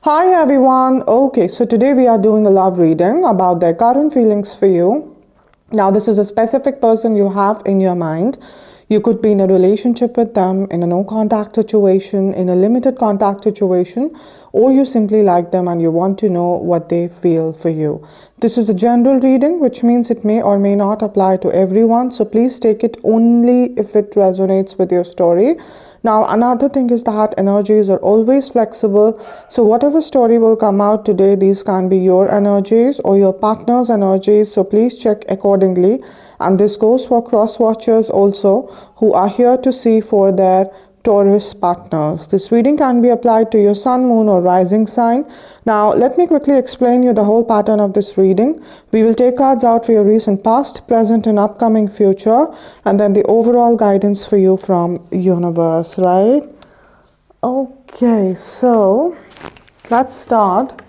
Hi everyone. Okay, so today we are doing a love reading about their current feelings for you. Now, this is a specific person you have in your mind. You could be in a relationship with them, in a no contact situation, in a limited contact situation, or you simply like them and you want to know what they feel for you. This is a general reading, which means it may or may not apply to everyone. So please take it only if it resonates with your story. Now, another thing is that energies are always flexible. So, whatever story will come out today, these can be your energies or your partner's energies. So, please check accordingly. And this goes for cross watchers also, who are here to see for their Taurus partners. This reading can be applied to your sun, moon, or rising sign. Now, let me quickly explain you the whole pattern of this reading. We will take cards out for your recent past, present, and upcoming future, and then the overall guidance for you from universe, right? Okay, so let's start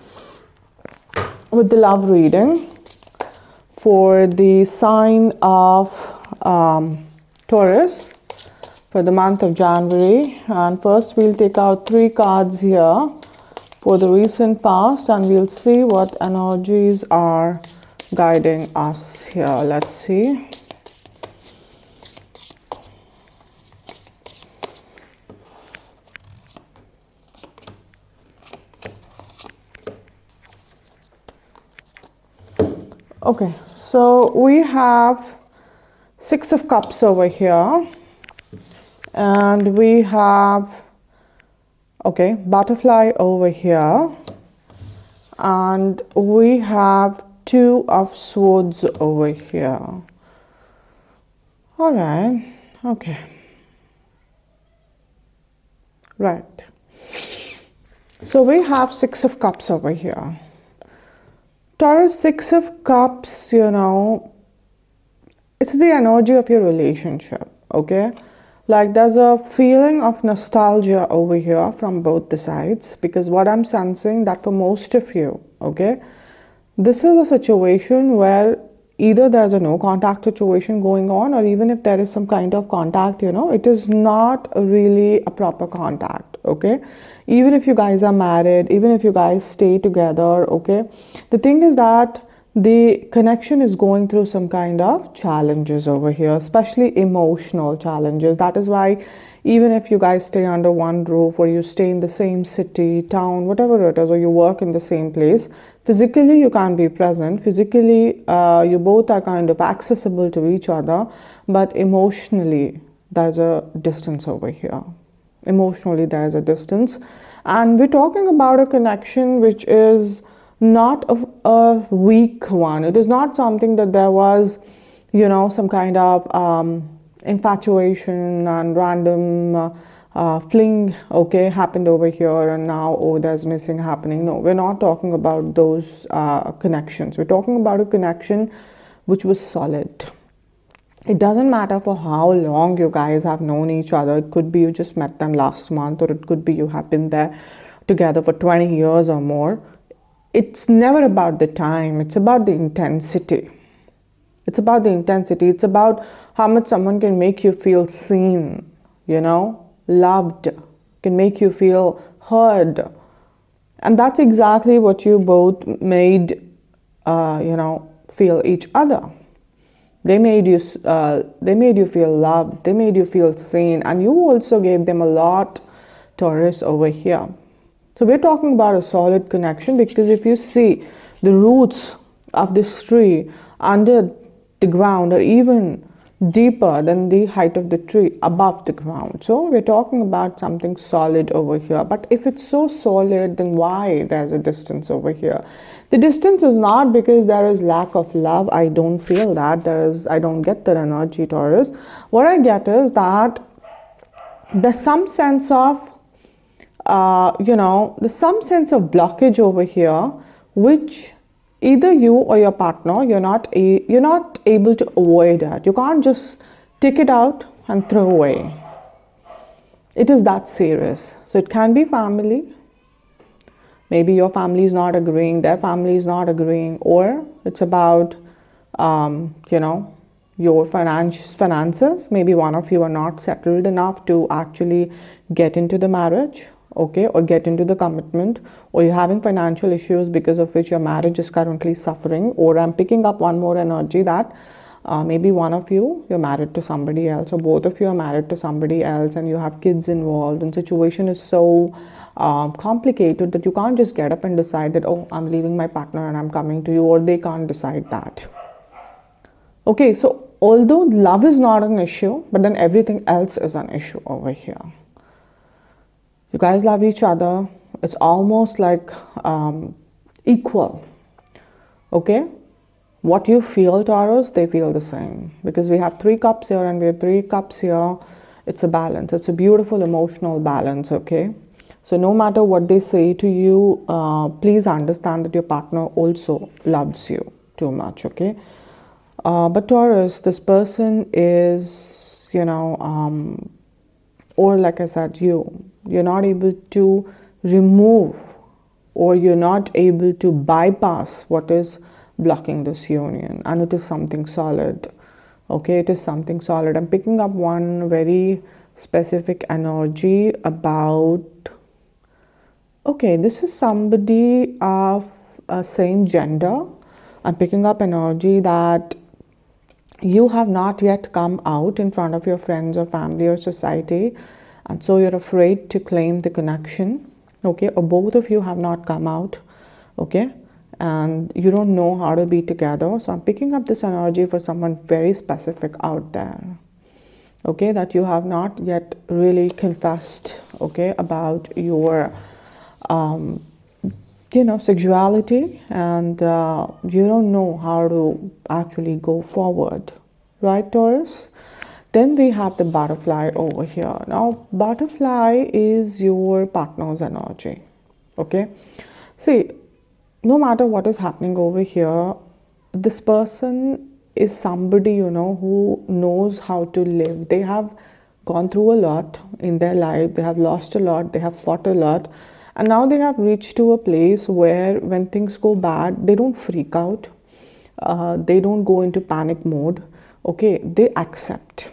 with the love reading for the sign of Taurus for the month of January. And first we'll take out 3 cards here for the recent past and we'll see what energies are guiding us here. Let's see. Okay, so we have 6 of Cups over here. And we have, okay, butterfly over here. And we have 2 of Swords over here. All right, okay. Right. So we have 6 of Cups over here. Taurus, 6 of Cups, it's the energy of your relationship, okay? Like there's a feeling of nostalgia over here from both the sides, because what I'm sensing that for most of you, okay, this is a situation where either there's a no contact situation going on, or even if there is some kind of contact, it is not really a proper contact, okay? Even if you guys are married, even if you guys stay together, okay, the thing is that the connection is going through some kind of challenges over here, especially emotional challenges. That is why even if you guys stay under one roof, or you stay in the same city, town, whatever it is, or you work in the same place, physically you can't be present. Physically, you both are kind of accessible to each other, but emotionally, there's a distance over here. Emotionally, there's a distance. And we're talking about a connection which is not a weak one. It is not something that there was, some kind of infatuation and random fling, okay, happened over here and now, oh, there's missing happening. No, we're not talking about those connections. We're talking about a connection which was solid. It doesn't matter for how long you guys have known each other. It could be you just met them last month, or it could be you have been there together for 20 years or more. It's never about the time, it's about the intensity. It's about the intensity. It's about how much someone can make you feel seen, loved, can make you feel heard. And that's exactly what you both made, feel each other. They made you feel loved, they made you feel seen, and you also gave them a lot, Taurus, over here. So we're talking about a solid connection, because if you see the roots of this tree under the ground are even deeper than the height of the tree above the ground. So we're talking about something solid over here. But if it's so solid, then why there's a distance over here? The distance is not because there is lack of love. I don't feel that. I don't get that energy, Taurus. What I get is that there's some sense of there's some sense of blockage over here, which either you or your partner, you're not able to avoid it. You can't just take it out and throw away. It is that serious. So it can be family. Maybe your family is not agreeing, their family is not agreeing, or it's about, your finances. Maybe one of you are not settled enough to actually get into the marriage, okay, or get into the commitment, or you're having financial issues because of which your marriage is currently suffering. Or I'm picking up one more energy that maybe one of you, you're married to somebody else, or both of you are married to somebody else, and you have kids involved, and situation is so complicated that you can't just get up and decide that, oh, I'm leaving my partner and I'm coming to you, or they can't decide that. Okay, so although love is not an issue, but then everything else is an issue over here. You guys love each other. It's almost like equal. Okay? What you feel, Taurus, they feel the same. Because we have 3 cups here and we have 3 cups here. It's a balance. It's a beautiful emotional balance, okay? So no matter what they say to you, please understand that your partner also loves you too much, okay? But Taurus, this person is, or like I said, you're not able to remove, or you're not able to bypass what is blocking this union, and it is something solid. Okay, it is something solid. I'm picking up one very specific energy about, okay, this is somebody of a same gender. I'm picking up energy that you have not yet come out in front of your friends or family or society, and so you're afraid to claim the connection, okay, or both of you have not come out, okay, and you don't know how to be together. So I'm picking up this energy for someone very specific out there, okay, that you have not yet really confessed, okay, about your sexuality, and you don't know how to actually go forward, right, Taurus? Then we have the butterfly over here. Now, butterfly is your partner's energy, okay? See, no matter what is happening over here, this person is somebody, who knows how to live. They have gone through a lot in their life. They have lost a lot. They have fought a lot. And now they have reached to a place where when things go bad, they don't freak out. They don't go into panic mode. Okay, they accept.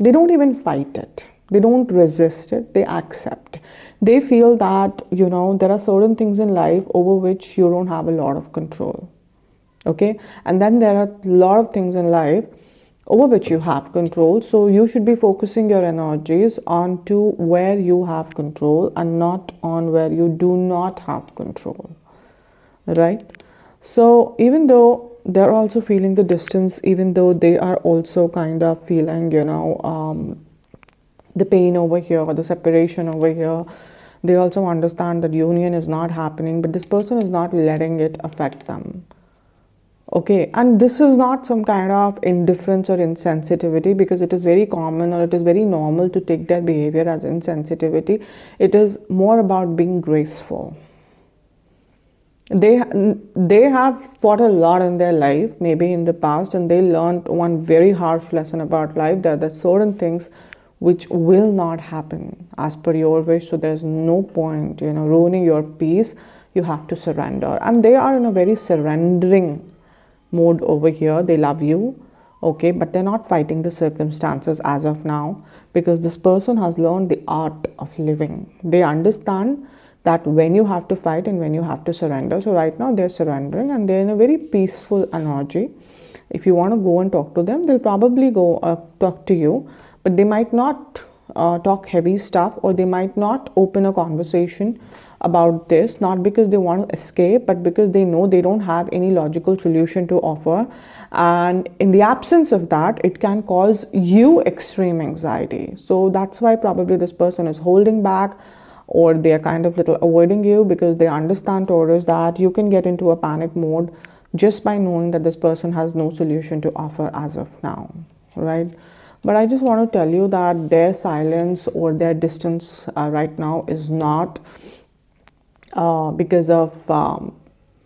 They don't even fight it. They don't resist it. They accept. They feel that, there are certain things in life over which you don't have a lot of control. Okay, and then there are a lot of things in life over which you have control. So you should be focusing your energies onto where you have control and not on where you do not have control, right? So even though they're also feeling the distance, even though they are also kind of feeling, the pain over here, the separation over here, they also understand that union is not happening, but this person is not letting it affect them. Okay, and this is not some kind of indifference or insensitivity, because it is very common or it is very normal to take their behavior as insensitivity. It is more about being graceful. They have fought a lot in their life, maybe in the past, and they learned one very harsh lesson about life, that there are certain things which will not happen as per your wish. So there's no point, ruining your peace. You have to surrender. And they are in a very surrendering mode over here. They love you, okay, but they're not fighting the circumstances as of now, because this person has learned the art of living. They understand that when you have to fight and when you have to surrender. So right now they're surrendering and they're in a very peaceful energy. If you want to go and talk to them, they'll probably go talk to you, but they might not talk heavy stuff, or they might not open a conversation about this, not because they want to escape, but because they know they don't have any logical solution to offer. And in the absence of that, it can cause you extreme anxiety. So that's why probably this person is holding back, or they're kind of little avoiding you, because they understand, Taurus, that you can get into a panic mode just by knowing that this person has no solution to offer as of now, right? But I just want to tell you that their silence or their distance right now is not because of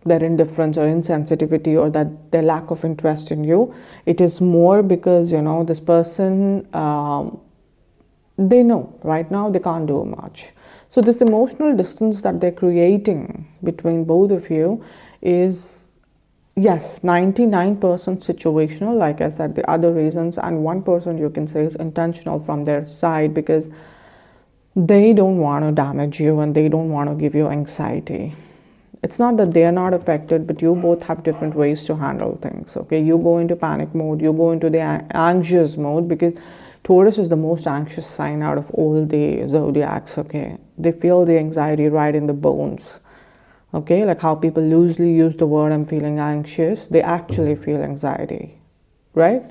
their indifference or insensitivity, or that their lack of interest in you. It is more because, this person, they know right now they can't do much. So this emotional distance that they're creating between both of you is, yes, 99% situational, like I said, the other reasons, and 1% you can say is intentional from their side, because they don't want to damage you and they don't want to give you anxiety. It's not that they are not affected, but you both have different ways to handle things. Okay, you go into panic mode, you go into the anxious mode, because Taurus is the most anxious sign out of all the zodiacs. Okay, they feel the anxiety right in the bones. Okay, like how people loosely use the word I'm feeling anxious, they actually feel anxiety, right?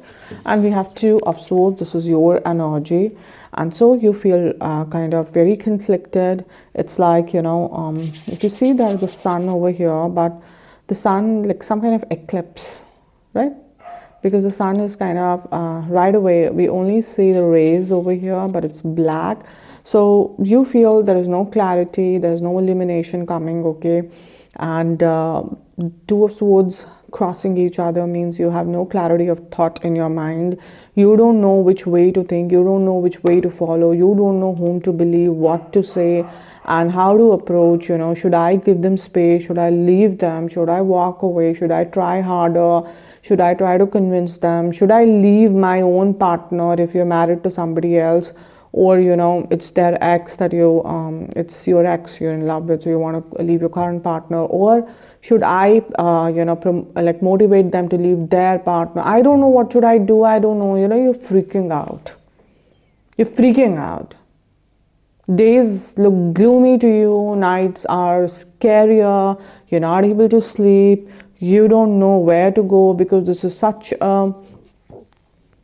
And we have Two of Swords. This is your energy, and so you feel kind of very conflicted. It's like, if you see there's the sun over here, but the sun, like some kind of eclipse, right? Because the sun is kind of right away, we only see the rays over here, but it's black. So you feel there is no clarity, there's no illumination coming. Okay, and Two of Swords crossing each other means you have no clarity of thought in your mind. You don't know which way to think, you don't know which way to follow, you don't know whom to believe, what to say, and how to approach. Should I give them space, should I leave them, should I walk away, should I try harder, should I try to convince them, should I leave my own partner if you're married to somebody else, or it's their ex that it's your ex you're in love with, so you want to leave your current partner, or should I like motivate them to leave their partner. I don't know, what should I do, I don't know. You're freaking out, days look gloomy to you, nights are scarier, you're not able to sleep, you don't know where to go, because this is such a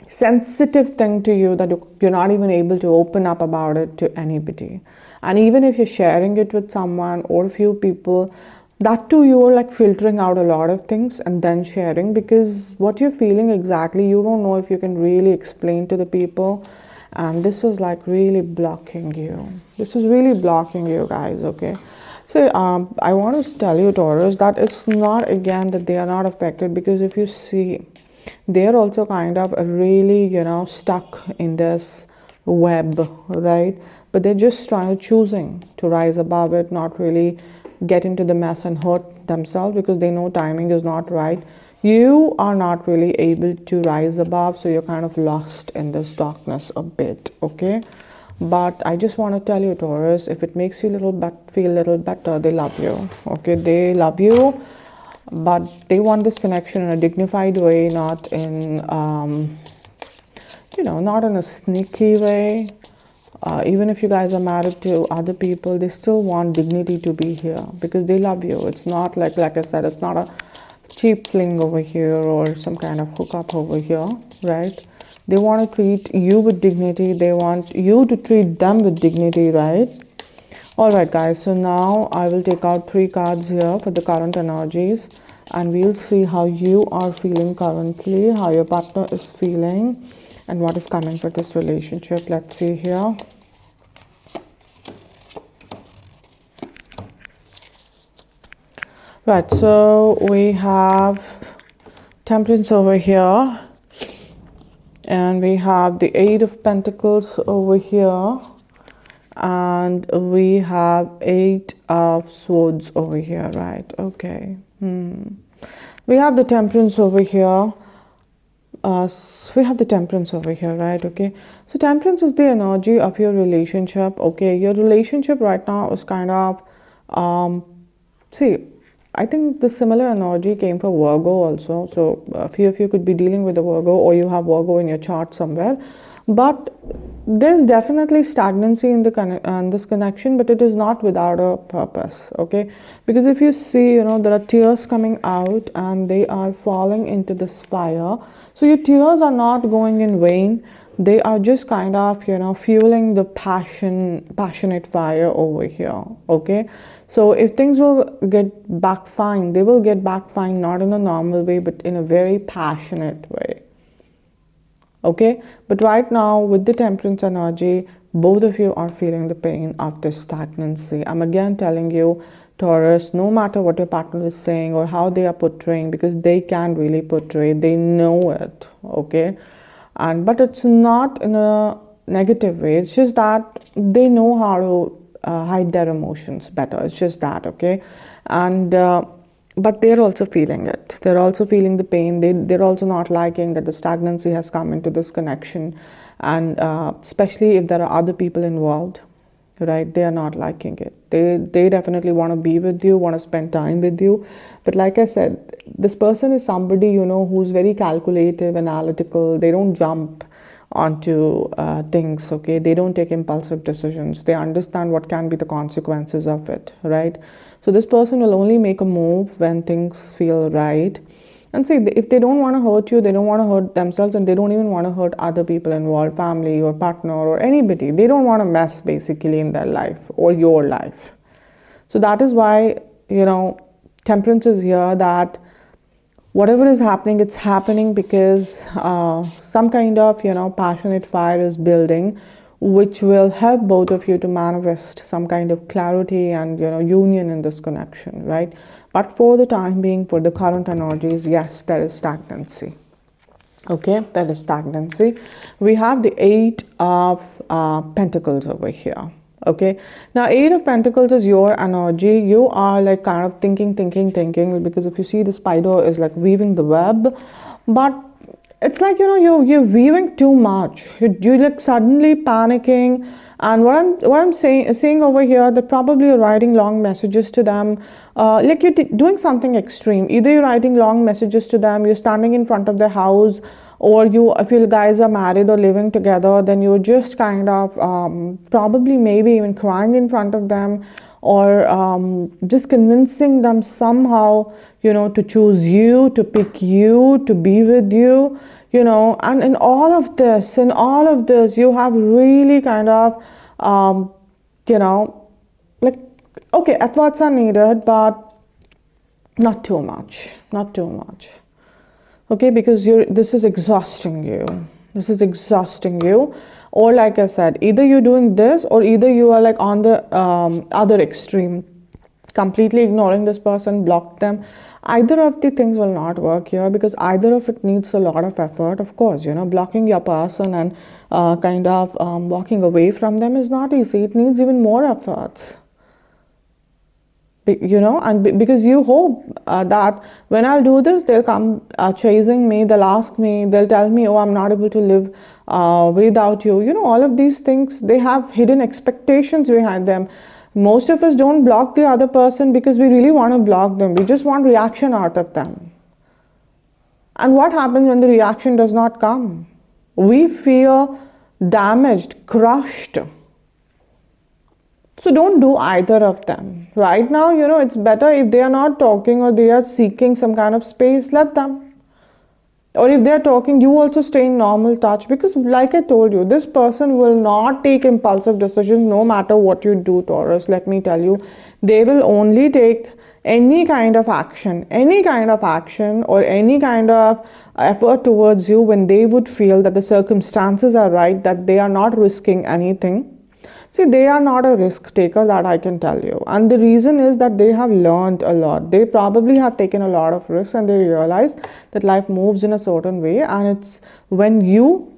sensitive thing to you that you're not even able to open up about it to anybody. And even if you're sharing it with someone or a few people, that too you're like filtering out a lot of things and then sharing, because what you're feeling exactly, you don't know if you can really explain to the people. And this is like really blocking you. This is really blocking you, guys. Okay, so I want to tell you, Taurus, that it's not again that they are not affected, because if you see, they're also kind of really stuck in this web, right? But they're just choosing to rise above it, not really get into the mess and hurt themselves, because they know timing is not right. You are not really able to rise above, so you're kind of lost in this darkness a bit. Okay, but I just want to tell you, Taurus, if it makes you feel a little better, they love you. Okay, they love you, but they want this connection in a dignified way, not in not in a sneaky way. Even if you guys are married to other people, they still want dignity to be here, because they love you. It's not like I said, it's not a cheap fling over here or some kind of hookup over here, right? They want to treat you with dignity, they want you to treat them with dignity, right? Alright guys, so now I will take out 3 cards here for the current energies, and we'll see how you are feeling currently, how your partner is feeling, and what is coming for this relationship. Let's see here. Right, so we have Temperance over here, and we have the 8 of Pentacles over here, and we have 8 of Swords over here, right? Okay. We have the Temperance over here. We have the Temperance over here, right? Okay, so Temperance is the energy of your relationship. Okay, your relationship right now is kind of see, I think the similar energy came for Virgo also. So a few of you could be dealing with a Virgo, or you have Virgo in your chart somewhere. But there's definitely stagnancy in this connection, but it is not without a purpose. Okay, because if you see, there are tears coming out and they are falling into this fire. So your tears are not going in vain. They are just kind of fueling the passionate fire over here. Okay, so if things will get back fine, they will get back fine, not in a normal way, but in a very passionate way. Okay, but right now with the Temperance energy, both of you are feeling the pain of this stagnancy. I'm again telling you, Taurus, no matter what your partner is saying or how they are portraying, because they can really portray, they know it. Okay, but it's not in a negative way, it's just that they know how to hide their emotions better. It's just that. Okay, and but they're also feeling it. They're also feeling the pain. They're also not liking that the stagnancy has come into this connection, and especially if there are other people involved, right? They are not liking it. They definitely want to be with you, want to spend time with you. But like I said, this person is somebody, who's very calculative, analytical. They don't jump onto things, okay? They don't take impulsive decisions. They understand what can be the consequences of it, right? So this person will only make a move when things feel right. And see, if they don't want to hurt you, they don't want to hurt themselves, and they don't even want to hurt other people involved, family or partner or anybody. They don't want to mess basically in their life or your life. So that is why, temperance is here, that whatever is happening, it's happening because some kind of, passionate fire is building, which will help both of you to manifest some kind of clarity and, union in this connection, right? But for the time being, for the current energies, yes, there is stagnancy. Okay, there is stagnancy. We have the Eight of Pentacles over here. Okay, now Eight of Pentacles is your energy. You are like kind of thinking, because if you see, the spider is like weaving the web, but it's like, you're weaving too much. You're like suddenly panicking. And what I'm saying over here, that probably you're writing long messages to them, like you're doing something extreme. Either you're writing long messages to them, you're standing in front of their house, or if you guys are married or living together, then you're just kind of probably maybe even crying in front of them, or just convincing them somehow, to choose you, to pick you, to be with you, and in all of this, you have really kind of, like, okay, efforts are needed, but not too much, okay, because this is exhausting you. Or like I said, either you're doing this, or either you are like on the other extreme, completely ignoring this person, block them. Either of the things will not work here, because either of it needs a lot of effort. Of course, blocking your person and kind of walking away from them is not easy. It needs even more efforts. And because you hope that when I'll do this, they'll come chasing me, they'll ask me, they'll tell me, oh, I'm not able to live without you. All of these things, they have hidden expectations behind them. Most of us don't block the other person because we really want to block them. We just want reaction out of them. And what happens when the reaction does not come? We feel damaged, crushed. So don't do either of them. Right now, it's better if they are not talking, or they are seeking some kind of space, let them. Or if they are talking, you also stay in normal touch, because like I told you, this person will not take impulsive decisions no matter what you do, Taurus. Let me tell you, they will only take any kind of action or any kind of effort towards you when they would feel that the circumstances are right, that they are not risking anything. See, they are not a risk taker, that I can tell you. And the reason is that they have learned a lot. They probably have taken a lot of risks, and they realize that life moves in a certain way. And it's when you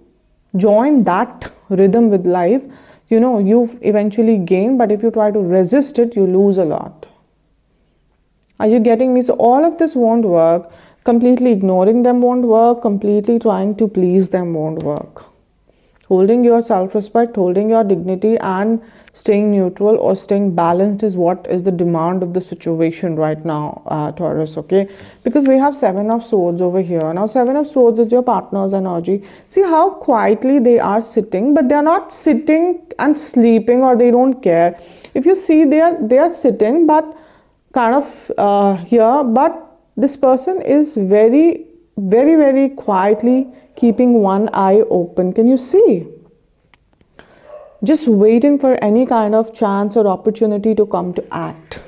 join that rhythm with life, you eventually gain. But if you try to resist it, you lose a lot. Are you getting me? So all of this won't work. Completely ignoring them won't work. Completely trying to please them won't work. Holding your self-respect, holding your dignity, and staying neutral or staying balanced is what is the demand of the situation right now, Taurus, okay? Because we have Seven of Swords over here. Now, Seven of Swords is your partner's energy. See how quietly they are sitting, but they are not sitting and sleeping, or they don't care. If you see, they are sitting, but kind of here, but this person is very, very, very quietly keeping one eye open. Can you see? Just waiting for any kind of chance or opportunity to come to act.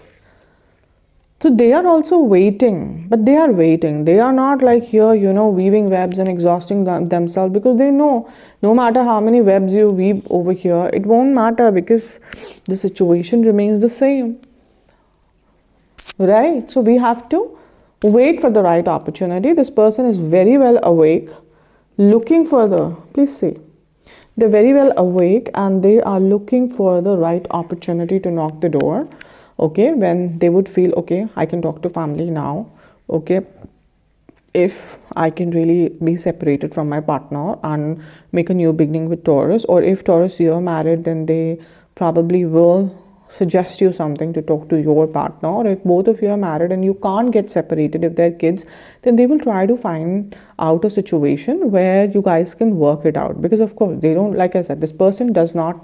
So they are also waiting, but they are waiting. They are not like here, weaving webs and exhausting themselves, because they know no matter how many webs you weave over here, it won't matter, because the situation remains the same. Right? So we have to wait for the right opportunity. This person is very well awake, looking for please see, they're very well awake, and they are looking for the right opportunity to knock the door, okay, when they would feel, okay, I can talk to family now, okay, if I can really be separated from my partner and make a new beginning with Taurus. Or if Taurus, you're married, then they probably will suggest you something to talk to your partner. Or if both of you are married and you can't get separated, if they're kids, then they will try to find out a situation where you guys can work it out. Because of course they don't, like I said, this person does not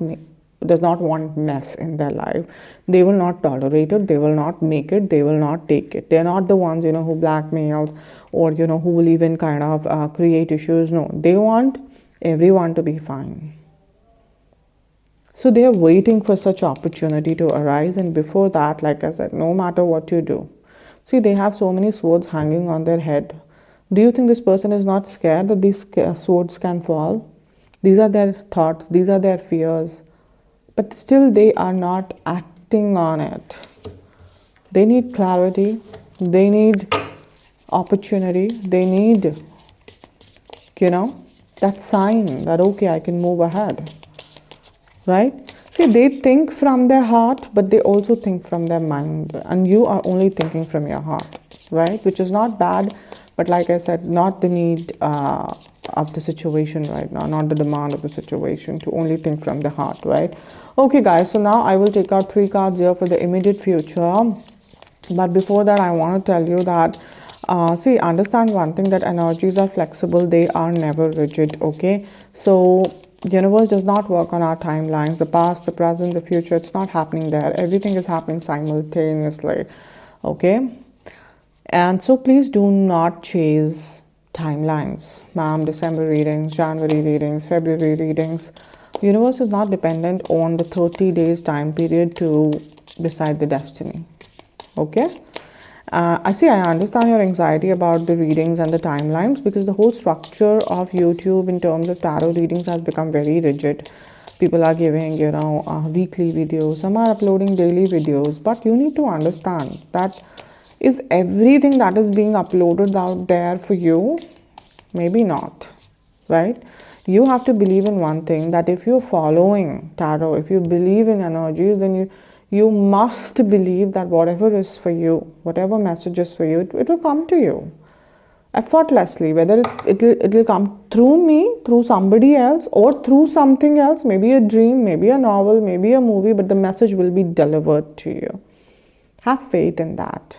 want mess in their life. They will not tolerate it, they will not make it, they will not take it. They're not the ones, who blackmails, or who will even kind of create issues. No, they want everyone to be fine. So they are waiting for such opportunity to arise, and before that, like I said, no matter what you do, see, they have so many swords hanging on their head. Do you think this person is not scared that these swords can fall? These are their thoughts, these are their fears, but still they are not acting on it. They need clarity, they need opportunity, they need, that sign that okay, I can move ahead. Right? See, they think from their heart, but they also think from their mind. And you are only thinking from your heart, right? Which is not bad, but like I said, not the need of the situation right now, not the demand of the situation, to only think from the heart, right? Okay, guys, so now I will take out 3 cards here for the immediate future. But before that, I want to tell you that, see, understand one thing, that energies are flexible, they are never rigid, okay? So, universe does not work on our timelines, the past, the present, the future. It's not happening there. Everything is happening simultaneously, okay? And so please do not chase timelines. Ma'am, December readings, January readings, February readings. Universe is not dependent on the 30 days time period to decide the destiny, okay? I understand your anxiety about the readings and the timelines, because the whole structure of YouTube in terms of tarot readings has become very rigid. People are giving, weekly videos, some are uploading daily videos, but you need to understand that, is everything that is being uploaded out there for you? Maybe not, right? You have to believe in one thing, that if you're following tarot, if you believe in energies, then you must believe that whatever is for you, whatever message is for you, it will come to you effortlessly. Whether it will come through me, through somebody else, or through something else, maybe a dream, maybe a novel, maybe a movie, but the message will be delivered to you. Have faith in that,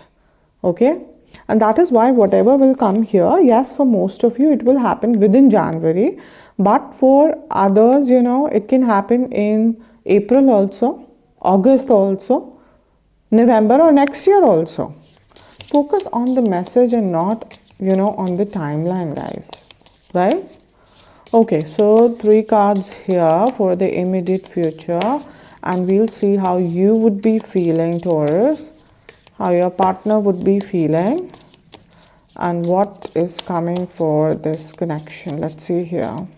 okay? And that is why whatever will come here, yes, for most of you, it will happen within January. But for others, it can happen in April also, August also, November, or next year also. Focus on the message and not, on the timeline, guys. Right? Okay, so 3 cards here for the immediate future. And we'll see how you would be feeling, Taurus. How your partner would be feeling. And what is coming for this connection. Let's see here.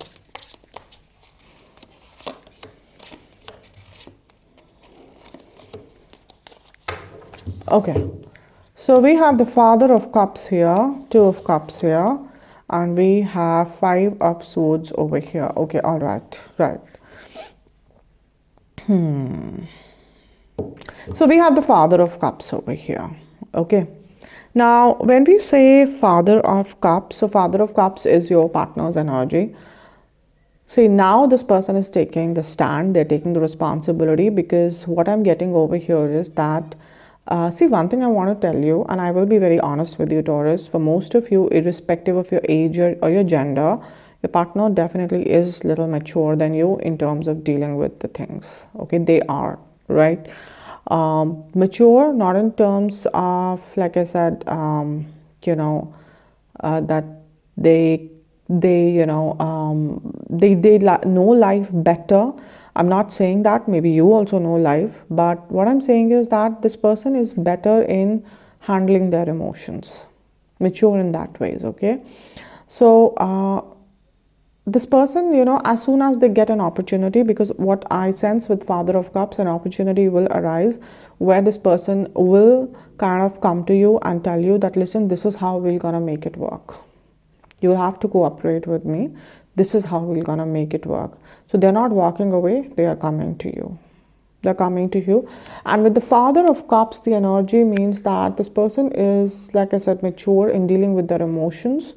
Okay, so we have the Father of Cups here, 2 of Cups here, and we have 5 of Swords over here. Okay, all right, right. So we have the Father of Cups over here. Okay, now when we say Father of Cups, so Father of Cups is your partner's energy. See, now this person is taking the stand, they're taking the responsibility, because what I'm getting over here is that, see, one thing I want to tell you, and I will be very honest with you, Taurus, for most of you, irrespective of your age or your gender, your partner definitely is a little mature than you in terms of dealing with the things. Okay, they are, right? Mature, not in terms of, like I said, that they know life better. I'm not saying that, maybe you also know life, but what I'm saying is that this person is better in handling their emotions, mature in that ways, okay? So this person, as soon as they get an opportunity, because what I sense with Father of Cups, an opportunity will arise where this person will kind of come to you and tell you that, listen, this is how we're gonna make it work. You'll have to cooperate with me. This is how we're gonna make it work. So they're not walking away, they are coming to you. They're coming to you. And with the Father of Cups, the energy means that this person is, like I said, mature in dealing with their emotions.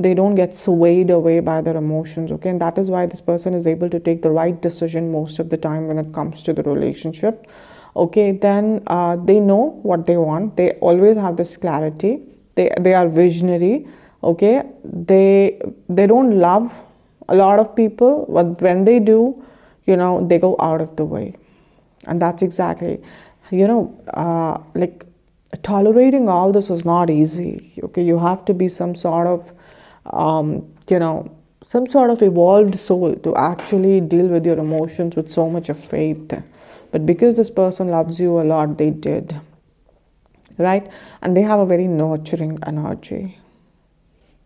they don't get swayed away by their emotions, okay? And that is why this person is able to take the right decision most of the time when it comes to the relationship, okay? Then they know what they want. They always have this clarity. They are visionary, okay? They don't love a lot of people, but when they do, they go out of the way. And that's exactly, like, tolerating all this is not easy, okay? You have to be some sort of some sort of evolved soul to actually deal with your emotions with so much of faith. But because this person loves you a lot, they did, right? And they have a very nurturing energy,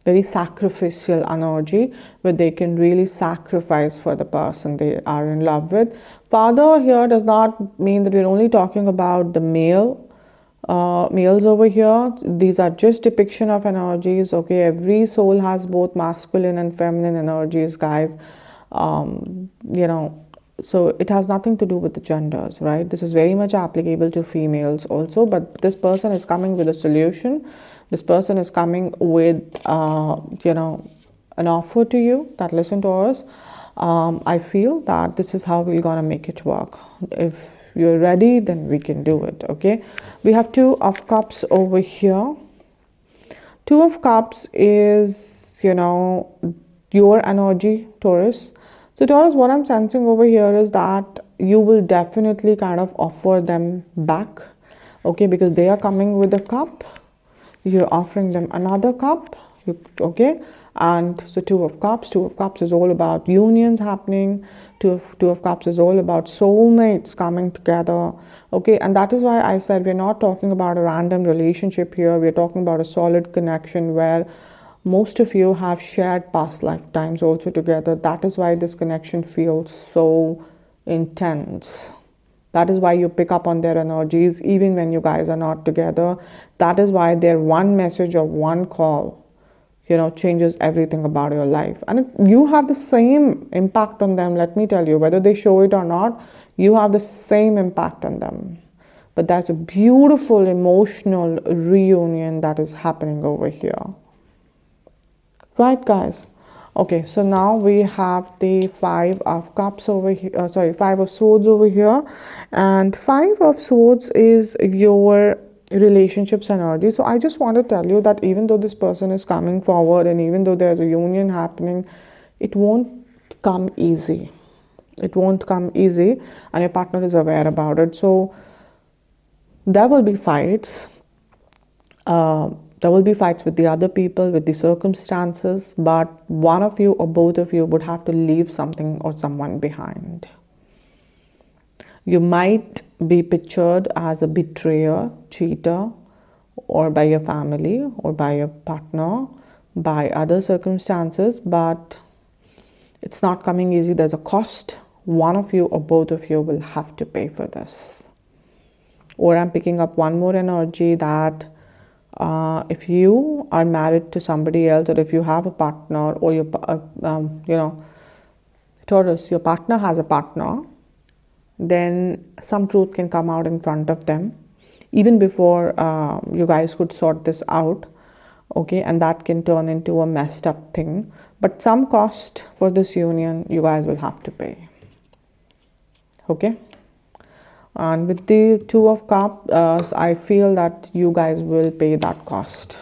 very sacrificial energy, where they can really sacrifice for the person they are in love with. Father here does not mean that we're only talking about the males over here. These are just depiction of energies, okay? Every soul has both masculine and feminine energies, guys. So it has nothing to do with the genders, right? This is very much applicable to females also, but this person is coming with a solution. This person is coming with an offer to you that, listen to us, I feel that this is how we're gonna make it work. If you're ready, then we can do it, okay? We have Two of Cups over here. Two of Cups is, your energy, Taurus. So Taurus, what I'm sensing over here is that you will definitely kind of offer them back, okay? Because they are coming with a cup. You're offering them another cup, okay? And so Two of Cups is all about unions happening. Two of Cups is all about soulmates coming together, okay? And that is why I said we're not talking about a random relationship here. We're talking about a solid connection where most of you have shared past lifetimes also together. That is why this connection feels so intense. That is why you pick up on their energies even when you guys are not together. That is why their one message or one call, changes everything about your life. And you have the same impact on them, let me tell you. Whether they show it or not, you have the same impact on them. But that's a beautiful emotional reunion that is happening over here. Right, guys? Okay, so now we have the Five of Cups over here, Five of Swords over here. And Five of Swords is your relationships energy. So I just want to tell you that even though this person is coming forward and even though there's a union happening, it won't come easy. It won't come easy, and your partner is aware about it. So there will be fights. There will be fights with the other people, with the circumstances, but one of you or both of you would have to leave something or someone behind. You might be pictured as a betrayer, cheater, or by your family, or by your partner, by other circumstances, but it's not coming easy. There's a cost. One of you or both of you will have to pay for this. Or I'm picking up one more energy that if you are married to somebody else, or if you have a partner, or Taurus, your partner has a partner, then some truth can come out in front of them even before you guys could sort this out, okay? And that can turn into a messed up thing. But some cost for this union you guys will have to pay, okay? And with the Two of Cups, I feel that you guys will pay that cost,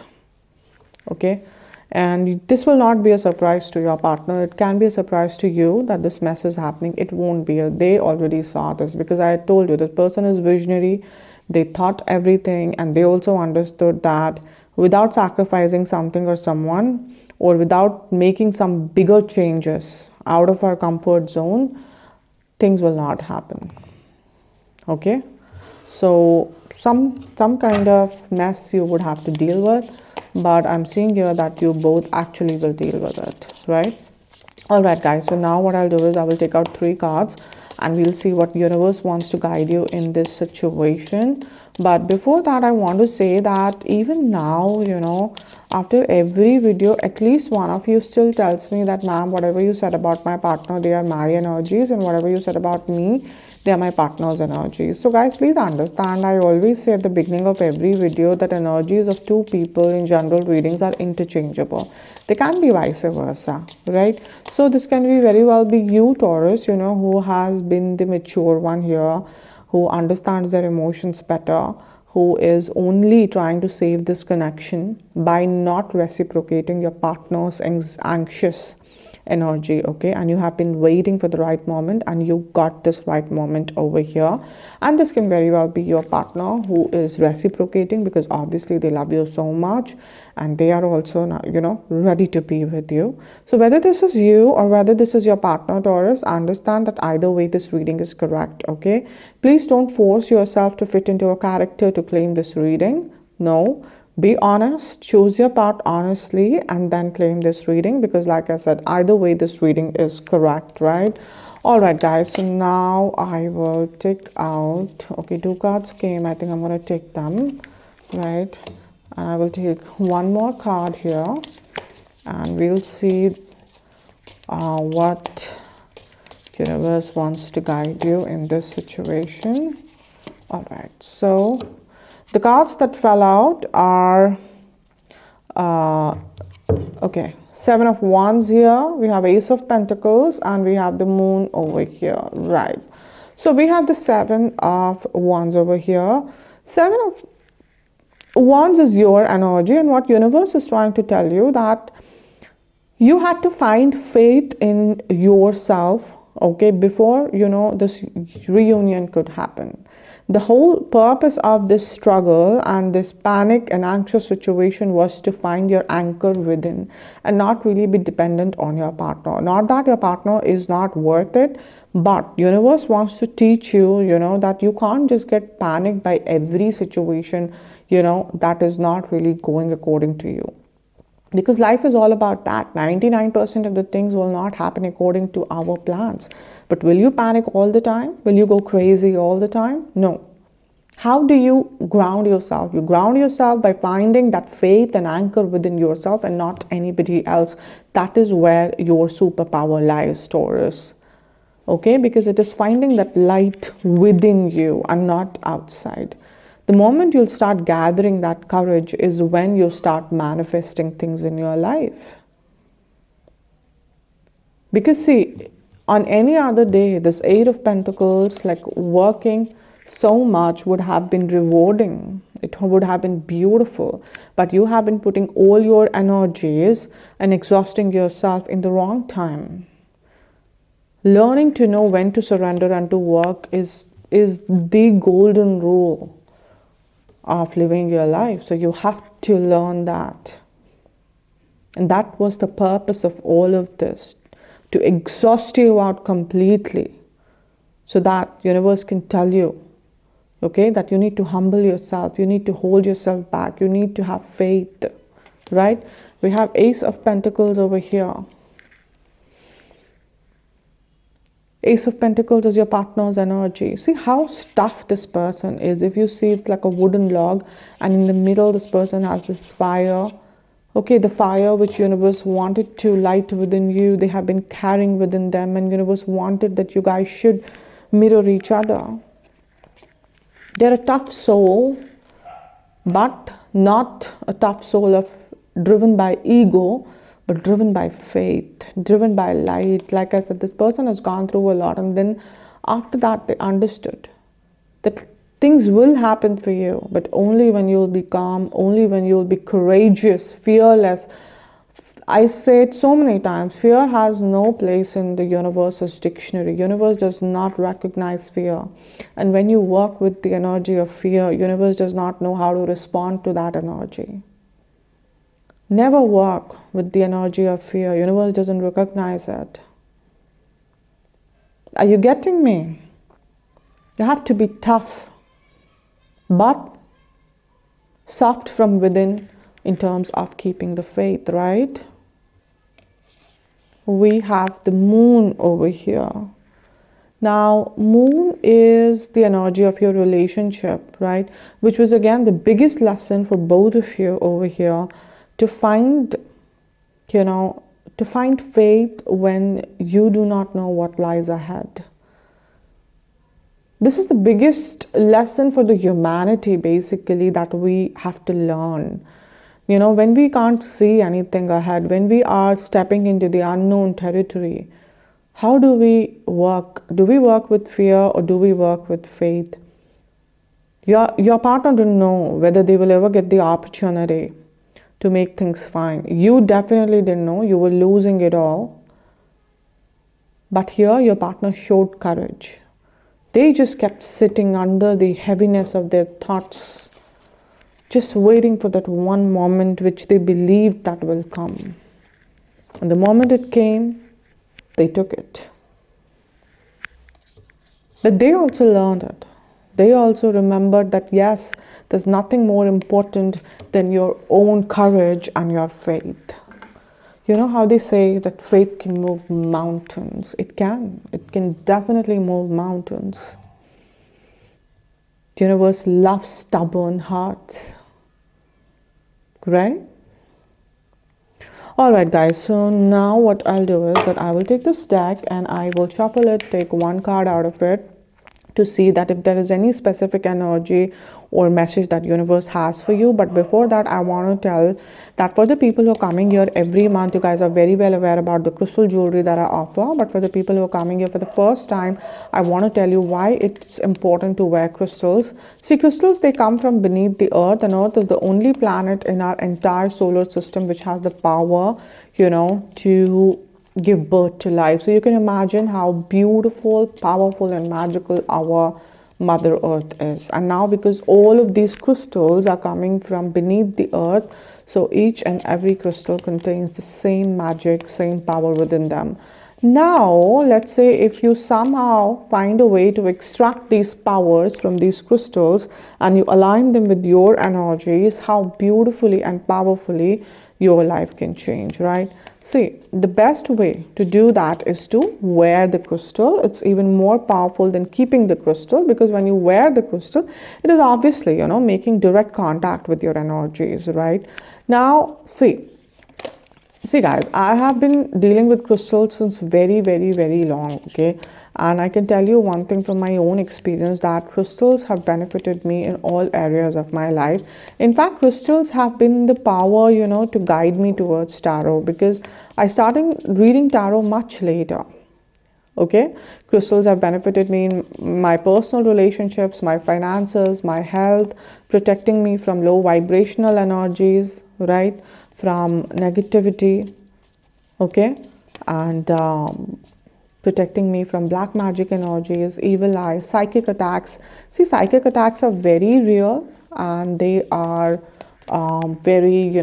okay? And this will not be a surprise to your partner. It can be a surprise to you that this mess is happening. It won't be. They already saw this, because I told you, this person is visionary. They thought everything, and they also understood that without sacrificing something or someone, or without making some bigger changes out of our comfort zone, things will not happen, okay? So some kind of mess you would have to deal with, but I'm seeing here that you both actually will deal with it, right? All right, guys, so now what I'll do is I will take out 3 cards and we'll see what universe wants to guide you in this situation. But before that, I want to say that even now, after every video, at least one of you still tells me that, ma'am, whatever you said about my partner, they are my energies, and whatever you said about me, They are my partner's energies. So guys, please understand, I always say at the beginning of every video that energies of two people in general readings are interchangeable. They can be vice versa, right? So this can be very well be you, Taurus, who has been the mature one here, who understands their emotions better, who is only trying to save this connection by not reciprocating your partner's anxious energy, okay? And you have been waiting for the right moment, and you got this right moment over here. And this can very well be your partner who is reciprocating, because obviously they love you so much and they are also, ready to be with you. So whether this is you or whether this is your partner, Taurus, understand that either way this reading is correct, okay? Please don't force yourself to fit into a character to claim this reading. No, be honest, choose your part honestly, and then claim this reading, because like I said, either way this reading is correct, right? All right guys, so now I will take out, okay, 2 cards came. I think I'm going to take them, right? And I will take one more card here, and we'll see what universe wants to guide you in this situation. All right, so the cards that fell out are, okay, 7 of Wands here, we have Ace of Pentacles, and we have the Moon over here, right? So we have the 7 of Wands over here. 7 of Wands is your energy, and what universe is trying to tell you that you had to find faith in yourself, okay, before, this reunion could happen. The whole purpose of this struggle and this panic and anxious situation was to find your anchor within and not really be dependent on your partner. Not that your partner is not worth it, but universe wants to teach you, that you can't just get panicked by every situation, that is not really going according to you. Because life is all about that. 99% of the things will not happen according to our plans. But will you panic all the time? Will you go crazy all the time? No. How do you ground yourself? You ground yourself by finding that faith and anchor within yourself and not anybody else. That is where your superpower lies, Taurus. Okay? Because it is finding that light within you and not outside. The moment you'll start gathering that courage is when you start manifesting things in your life. Because see, on any other day, this 8 of Pentacles, like working so much would have been rewarding. It would have been beautiful. But you have been putting all your energies and exhausting yourself in the wrong time. Learning to know when to surrender and to work is the golden rule of living your life. So you have to learn that. And that was the purpose of all of this, to exhaust you out completely, so that universe can tell you, okay, that you need to humble yourself, you need to hold yourself back, you need to have faith, right? We have Ace of Pentacles over here. Ace of Pentacles is your partner's energy. See how tough this person is. If you see it like a wooden log, and in the middle this person has this fire. Okay, the fire which universe wanted to light within you, they have been carrying within them, and universe wanted that you guys should mirror each other. They're a tough soul, but not a tough soul driven by ego, but driven by faith, driven by light. Like I said, this person has gone through a lot, and then after that they understood that things will happen for you, but only when you'll be calm, only when you'll be courageous, fearless. I say it so many times, fear has no place in the universe's dictionary. Universe does not recognize fear. And when you work with the energy of fear, universe does not know how to respond to that energy. Never work with the energy of fear. Universe doesn't recognize it. Are you getting me? You have to be tough, but soft from within in terms of keeping the faith, right? We have the Moon over here. Now, Moon is the energy of your relationship, right? Which was again the biggest lesson for both of you over here. To find, to find faith when you do not know what lies ahead. This is the biggest lesson for the humanity, basically, that we have to learn. When we can't see anything ahead, when we are stepping into the unknown territory, how do we work? Do we work with fear or do we work with faith? Your partner don't know whether they will ever get the opportunity to make things fine. You definitely didn't know. You were losing it all. But here, your partner showed courage. They just kept sitting under the heaviness of their thoughts, just waiting for that one moment which they believed that will come. And the moment it came, they took it. But they also learned it. They also remembered that yes, there's nothing more important than your own courage and your faith. You know how they say that faith can move mountains? It can. It can definitely move mountains. The universe loves stubborn hearts. Right? Alright guys, so now what I'll do is that I will take this deck and I will shuffle it, take one card out of it to see that if there is any specific energy or message that universe has for you. But before that, I want to tell that for the people who are coming here every month, you guys are very well aware about the crystal jewelry that I offer. But for the people who are coming here for the first time, I want to tell you why it's important to wear crystals. See, crystals, they come from beneath the earth, and earth is the only planet in our entire solar system which has the power, to give birth to life. So you can imagine how beautiful, powerful and magical our Mother Earth is. And now because all of these crystals are coming from beneath the earth, so each and every crystal contains the same magic, same power within them. Now, let's say if you somehow find a way to extract these powers from these crystals and you align them with your energies, how beautifully and powerfully your life can change, right? See, the best way to do that is to wear the crystal. It's even more powerful than keeping the crystal, because when you wear the crystal, it is obviously, making direct contact with your energies, right? Now, see guys, I have been dealing with crystals since very, very, very long, okay? And I can tell you one thing from my own experience, that crystals have benefited me in all areas of my life. In fact, crystals have been the power, to guide me towards tarot, because I started reading tarot much later. Okay, crystals have benefited me in my personal relationships, my finances, my health, protecting me from low vibrational energies, right? From negativity, okay, and protecting me from black magic energies, evil eye, psychic attacks. See, psychic attacks are very real and they are very,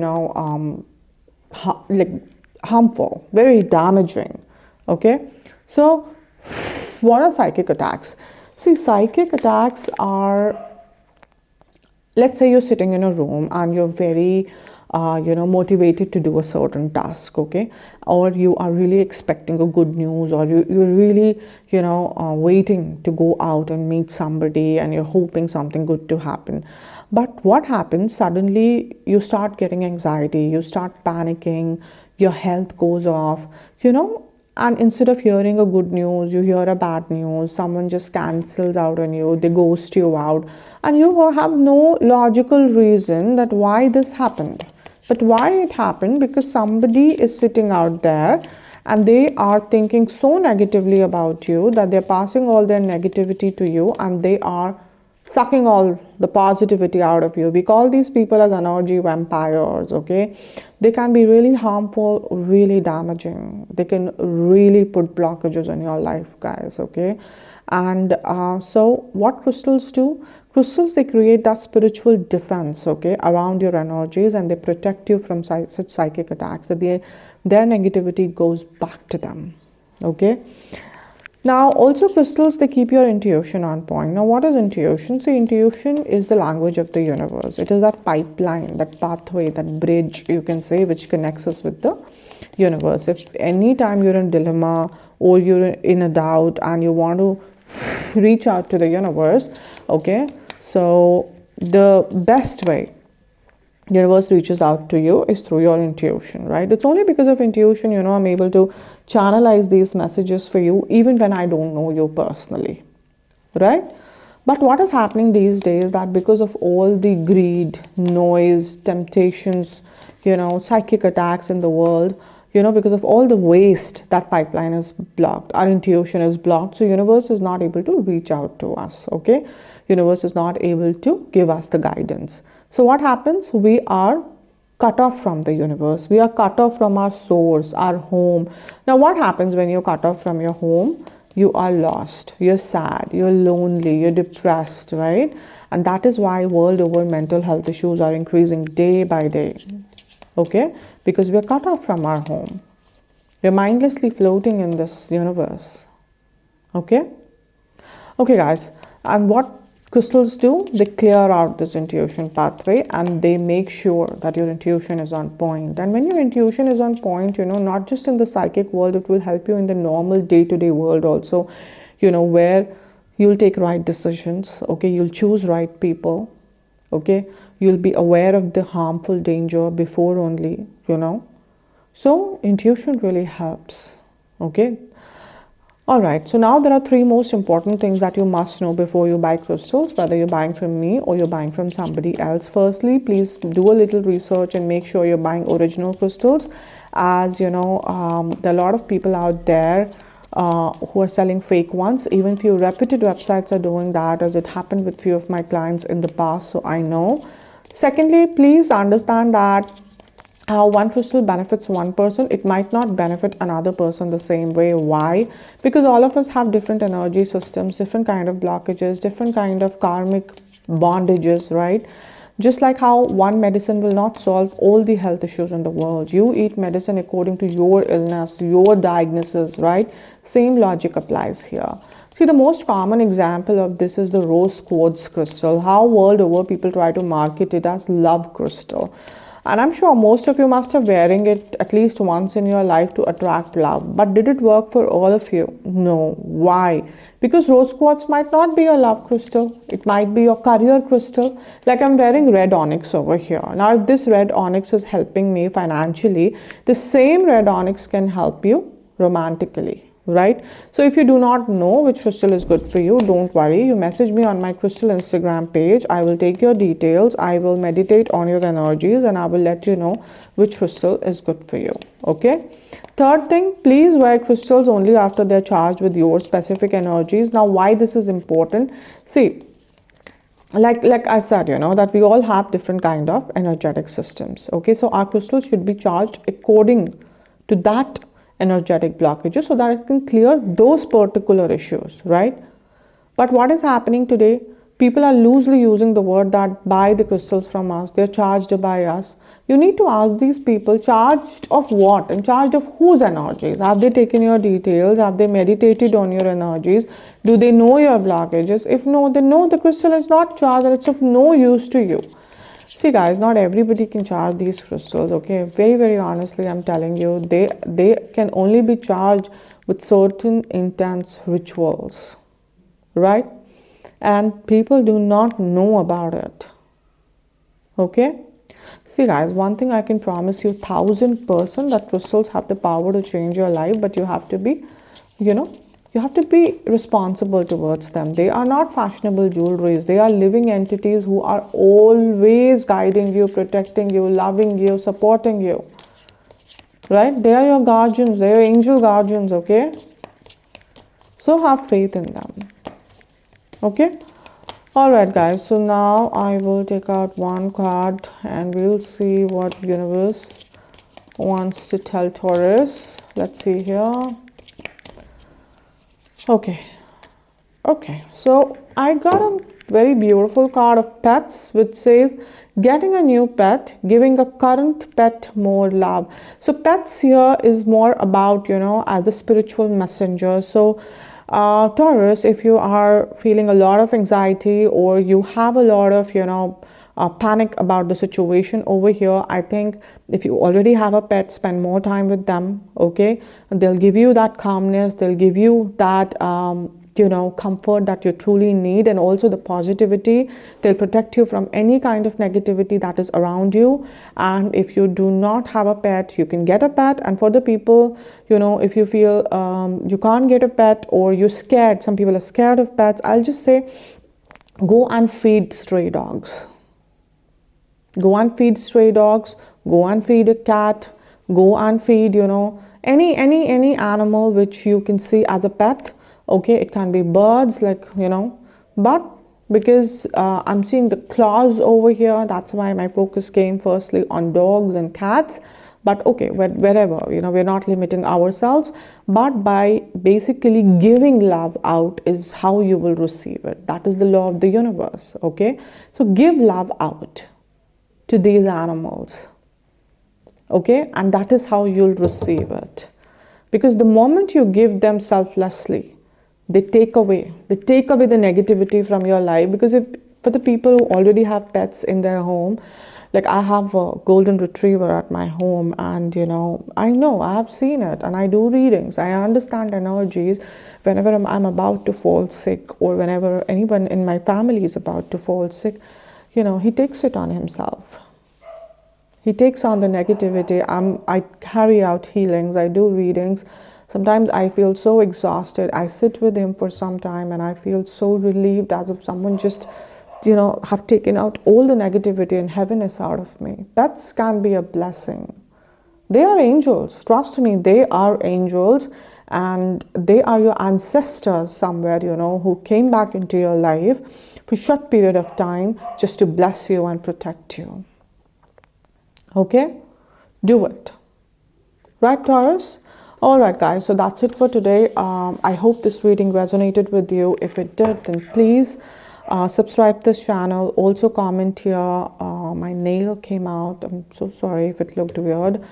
harmful, very damaging, okay? So, what are psychic attacks? See, psychic attacks are, let's say you're sitting in a room and you're very, motivated to do a certain task, okay? Or you are really expecting a good news, or you're really, waiting to go out and meet somebody and you're hoping something good to happen. But what happens? Suddenly you start getting anxiety, you start panicking, your health goes off, and instead of hearing a good news, you hear a bad news. Someone just cancels out on you, they ghost you out, and you have no logical reason that why this happened. But why it happened? Because somebody is sitting out there and they are thinking so negatively about you that they're passing all their negativity to you and they are sucking all the positivity out of you. We call these people as energy vampires, okay? They can be really harmful, really damaging. They can really put blockages in your life, guys, okay? And so what crystals do? Crystals, they create that spiritual defense, okay, around your energies, and they protect you from such psychic attacks, that their negativity goes back to them, okay? Now, also crystals, they keep your intuition on point. Now, what is intuition? So, intuition is the language of the universe. It is that pipeline, that pathway, that bridge, you can say, which connects us with the universe. If any time you're in a dilemma or you're in a doubt and you want to reach out to the universe, okay, so the best way universe reaches out to you is through your intuition, right? It's only because of intuition, I'm able to channelize these messages for you even when I don't know you personally, right? But what is happening these days, that because of all the greed, noise, temptations, psychic attacks in the world, because of all the waste, that pipeline is blocked. Our intuition is blocked. So universe is not able to reach out to us, okay? Universe is not able to give us the guidance. So what happens? We are cut off from the universe. We are cut off from our source, our home. Now, what happens when you're cut off from your home? You are lost, you're sad, you're lonely, you're depressed, right? And that is why world over mental health issues are increasing day by day, okay? Because we're cut off from our home. We're mindlessly floating in this universe, okay? Okay, guys, and what crystals do? They clear out this intuition pathway and they make sure that your intuition is on point. And when your intuition is on point, not just in the psychic world, it will help you in the normal day-to-day world also, where you'll take right decisions, okay? You'll choose right people, okay? You'll be aware of the harmful danger before only, So intuition really helps, okay? All right, so now there are 3 most important things that you must know before you buy crystals, whether you're buying from me or you're buying from somebody else. Firstly, please do a little research and make sure you're buying original crystals. As there are a lot of people out there who are selling fake ones. Even few reputed websites are doing that, as it happened with few of my clients in the past, so I know. Secondly, please understand that how one crystal benefits one person, it might not benefit another person the same way. Why? Because all of us have different energy systems, different kind of blockages, different kind of karmic bondages, right? Just like how one medicine will not solve all the health issues in the world. You eat medicine according to your illness, your diagnosis, right? Same logic applies here. See, the most common example of this is the rose quartz crystal. How world over people try to market it as love crystal. And I'm sure most of you must have wearing it at least once in your life to attract love. But did it work for all of you? No. Why? Because rose quartz might not be your love crystal. It might be your career crystal. Like I'm wearing red onyx over here. Now, if this red onyx is helping me financially, the same red onyx can help you romantically. Right? So if you do not know which crystal is good for you, don't worry. You message me on my crystal Instagram page. I will take your details. I will meditate on your energies and I will let you know which crystal is good for you. Okay? Third thing, please wear crystals only after they're charged with your specific energies. Now, why this is important? See, like I said, that we all have different kind of energetic systems. Okay? So our crystal should be charged according to that energetic blockages so that it can clear those particular issues, right? But what is happening today? People are loosely using the word that buy the crystals from us, they're charged by us. You need to ask these people, charged of what and charged of whose energies? Have they taken your details? Have they meditated on your energies? Do they know your blockages? If no, then no, the crystal is not charged and it's of no use to you. See guys, not everybody can charge these crystals, okay? Very, very honestly, I'm telling you, they can only be charged with certain intense rituals, right? And people do not know about it, okay? See guys, one thing I can promise you 1000% that crystals have the power to change your life, but you have to be, you have to be responsible towards them. They are not fashionable jewelries. They are living entities who are always guiding you, protecting you, loving you, supporting you. Right? They are your guardians. They are angel guardians, okay? So have faith in them. Okay? Alright guys, so now I will take out one card and we'll see what universe wants to tell Taurus. Let's see here. Okay, so I got a very beautiful card of pets which says getting a new pet, giving a current pet more love. So pets here is more about, as a spiritual messenger. So Taurus, if you are feeling a lot of anxiety or you have a lot of, panic about the situation over here, I think if you already have a pet, spend more time with them, okay? And they'll give you that calmness, they'll give you that, comfort that you truly need, and also the positivity. They'll protect you from any kind of negativity that is around you. And if you do not have a pet, you can get a pet. And for the people, if you feel you can't get a pet or you're scared, some people are scared of pets, I'll just say, Go and feed stray dogs. Go and feed stray dogs. Go and feed a cat. Go and feed, any animal which you can see as a pet. Okay, it can be birds, but because I'm seeing the claws over here, that's why my focus came firstly on dogs and cats. But okay, wherever, we're not limiting ourselves, but by basically giving love out is how you will receive it. That is the law of the universe. Okay, so give love out to these animals. Okay, and that is how you'll receive it. Because the moment you give them selflessly, they take away the negativity from your life. Because if for the people who already have pets in their home, like I have a golden retriever at my home, and I know, I have seen it, and I do readings, I understand energies. Whenever I'm about to fall sick, or whenever anyone in my family is about to fall sick, he takes it on himself. He takes on the negativity. I carry out healings. I do readings. Sometimes I feel so exhausted. I sit with him for some time and I feel so relieved, as if someone just, have taken out all the negativity and heaviness out of me. Pets can be a blessing. They are angels. Trust me, they are angels. And they are your ancestors somewhere, who came back into your life for a short period of time just to bless you and protect you. Okay, do it. Right, Taurus? All right, guys, so that's it for today. I hope this reading resonated with you. If it did, then please subscribe this channel. Also comment here. My nail came out. I'm so sorry if it looked weird.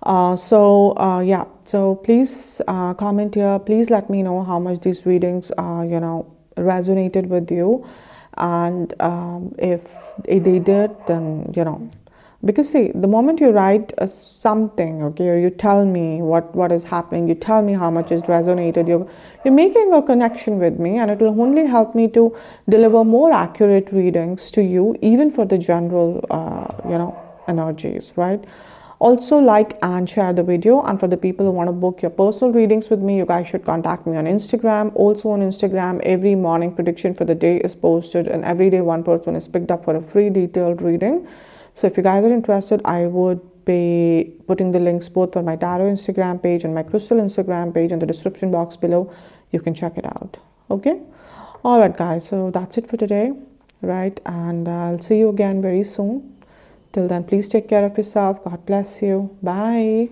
So please comment here. Please let me know how much these readings resonated with you. And if they did, then because see, the moment you write something, okay, or you tell me what is happening, you tell me how much is resonated, you're making a connection with me, and it will only help me to deliver more accurate readings to you, even for the general energies, right? Also, like and share the video. And for the people who want to book your personal readings with me, you guys should contact me on Instagram. Also on Instagram, every morning prediction for the day is posted, and every day one person is picked up for a free detailed reading. So if you guys are interested, I would be putting the links both on my tarot Instagram page and my crystal Instagram page in the description box below. You can check it out. Okay? All right, guys. So that's it for today, right? And I'll see you again very soon. Till then, please take care of yourself. God bless you. Bye.